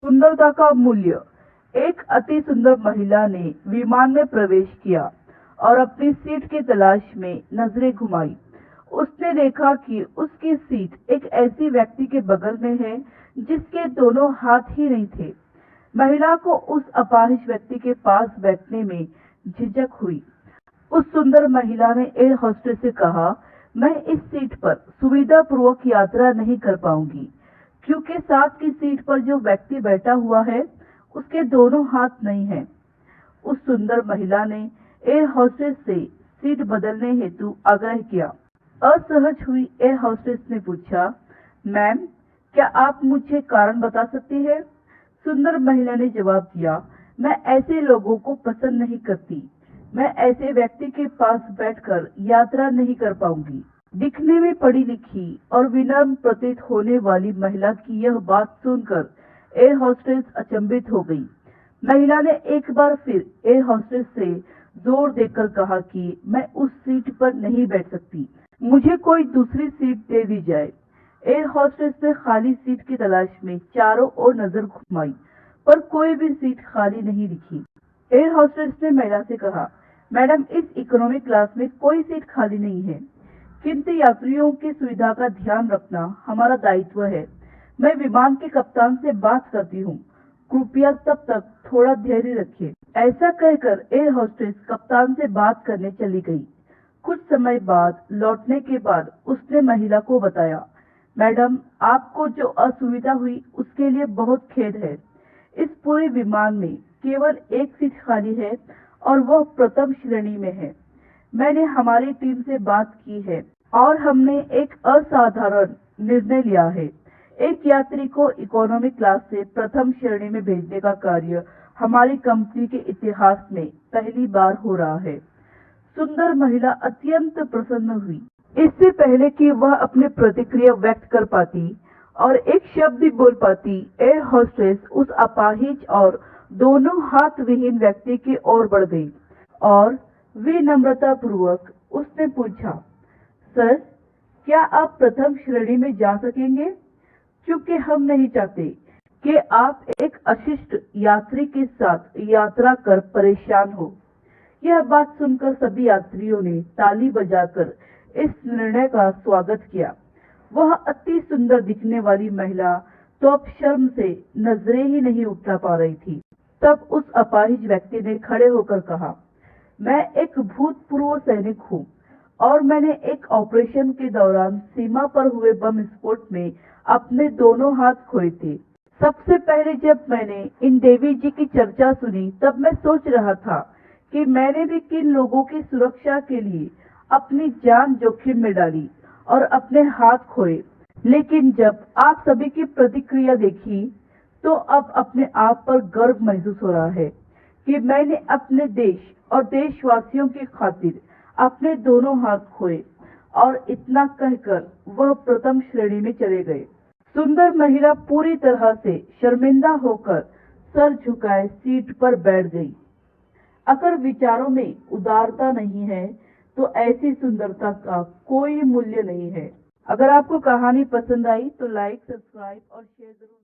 सुंदरता का मूल्य। एक अति सुंदर महिला ने विमान में प्रवेश किया और अपनी सीट की तलाश में नजरें घुमाई। उसने देखा कि उसकी सीट एक ऐसी व्यक्ति के बगल में है जिसके दोनों हाथ ही नहीं थे। महिला को उस अपाहिज व्यक्ति के पास बैठने में झिझक हुई। उस सुंदर महिला ने एयर होस्टेस से कहा, मैं इस सीट पर सुविधापूर्वक यात्रा नहीं कर पाऊंगी क्योंकि साथ की सीट पर जो व्यक्ति बैठा हुआ है उसके दोनों हाथ नहीं हैं। उस सुंदर महिला ने एयर होस्टेस से सीट बदलने हेतु आग्रह किया। असहज हुई एयर होस्टेस ने पूछा, मैम, क्या आप मुझे कारण बता सकती हैं? सुंदर महिला ने जवाब दिया, मैं ऐसे लोगों को पसंद नहीं करती। मैं ऐसे व्यक्ति के पास बैठकर यात्रा नहीं कर पाऊंगी। दिखने में पढ़ी लिखी और विनम्र प्रतीत होने वाली महिला की यह बात सुनकर एयर होस्टेस अचंभित हो गई। महिला ने एक बार फिर एयर होस्टेस से जोर देकर कहा कि मैं उस सीट पर नहीं बैठ सकती, मुझे कोई दूसरी सीट दे दी जाए। एयर होस्टेस ने खाली सीट की तलाश में चारों ओर नजर घुमाई पर कोई भी सीट खाली नहीं दिखी। एयर होस्टेस ने महिला से कहा, मैडम, इस इकोनॉमी क्लास में कोई सीट खाली नहीं है, किंतु यात्रियों की सुविधा का ध्यान रखना हमारा दायित्व है। मैं विमान के कप्तान से बात करती हूँ, कृपया तब तक थोड़ा धैर्य रखिए। ऐसा कहकर एयर होस्टेस कप्तान से बात करने चली गई। कुछ समय बाद लौटने के बाद उसने महिला को बताया, मैडम, आपको जो असुविधा हुई उसके लिए बहुत खेद है। इस पूरे विमान में केवल एक सीट खाली है और वह प्रथम श्रेणी में है। मैंने हमारी टीम से बात की है और हमने एक असाधारण निर्णय लिया है। एक यात्री को इकोनॉमी क्लास से प्रथम श्रेणी में भेजने का कार्य हमारी कंपनी के इतिहास में पहली बार हो रहा है। सुंदर महिला अत्यंत प्रसन्न हुई। इससे पहले कि वह अपनी प्रतिक्रिया व्यक्त कर पाती और एक शब्द भी बोल पाती, एयर होस्टेस उस अपाहिज और दोनों हाथ विहीन व्यक्ति की ओर बढ़ गई और विनम्रता पूर्वक उसने पूछा, सर, क्या आप प्रथम श्रेणी में जा सकेंगे? क्योंकि हम नहीं चाहते कि आप एक अशिष्ट यात्री के साथ यात्रा कर परेशान हो। यह बात सुनकर सभी यात्रियों ने ताली बजाकर इस निर्णय का स्वागत किया। वह अति सुंदर दिखने वाली महिला तो अब शर्म से नजरें ही नहीं उठा पा रही थी। तब उस अपाहिज व्यक्ति ने खड़े होकर कहा, मैं एक भूतपूर्व सैनिक हूँ और मैंने एक ऑपरेशन के दौरान सीमा पर हुए बम विस्फोट में अपने दोनों हाथ खोए थे। सबसे पहले जब मैंने इन देवी जी की चर्चा सुनी तब मैं सोच रहा था कि मैंने भी किन लोगों की सुरक्षा के लिए अपनी जान जोखिम में डाली और अपने हाथ खोए, लेकिन जब आप सभी की प्रतिक्रिया देखी तो अब अपने आप पर गर्व महसूस हो रहा है कि मैंने अपने देश और देशवासियों की खातिर अपने दोनों हाथ खोए। और इतना कहकर वह प्रथम श्रेणी में चले गए। सुंदर महिला पूरी तरह से शर्मिंदा होकर सर झुकाए सीट पर बैठ गई। अगर विचारों में उदारता नहीं है तो ऐसी सुंदरता का कोई मूल्य नहीं है। अगर आपको कहानी पसंद आई तो लाइक, सब्सक्राइब और शेयर जरूर